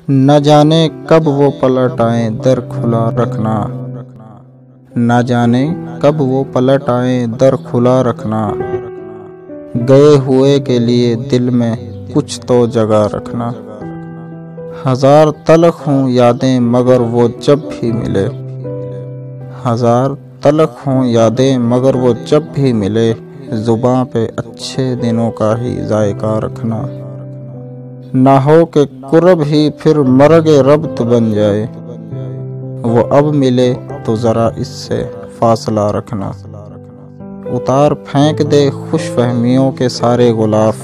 نہ جانے کب وہ پلٹ آئیں در کھلا رکھنا، نہ جانے کب وہ پلٹ آئیں در کھلا رکھنا، گئے ہوئے کے لیے دل میں کچھ تو جگہ رکھنا۔ ہزار تلخ ہوں یادیں مگر وہ جب بھی ملے، ہزار تلخ ہوں یادیں مگر وہ جب بھی ملے، زباں پہ اچھے دنوں کا ہی ذائقہ رکھنا۔ نہ ہو کہ قرب ہی پھر مرگ ربط بن جائے، وہ اب ملے تو ذرا اس سے فاصلہ رکھنا۔ اتار پھینک دے خوش فہمیوں کے سارے غلاف،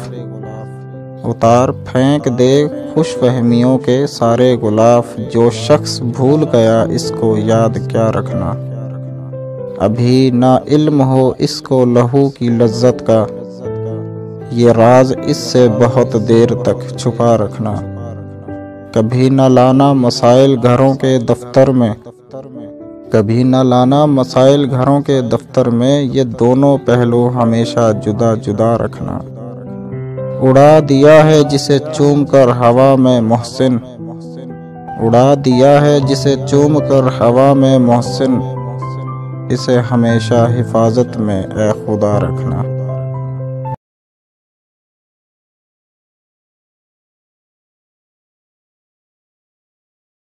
اتار پھینک دے خوش فہمیوں کے سارے غلاف، جو شخص بھول گیا اس کو یاد کیا رکھنا۔ ابھی نہ علم ہو اس کو لہو کی لذت کا، یہ راز اس سے بہت دیر تک چھپا رکھنا۔ کبھی نہ لانا مسائل گھروں کے دفتر میں، کبھی نہ لانا مسائل گھروں کے دفتر میں، یہ دونوں پہلو ہمیشہ جدا جدا رکھنا۔ اڑا دیا ہے جسے چوم کر ہوا میں محسن، اڑا دیا ہے جسے چوم کر ہوا میں محسن، اسے ہمیشہ حفاظت میں اے خدا رکھنا۔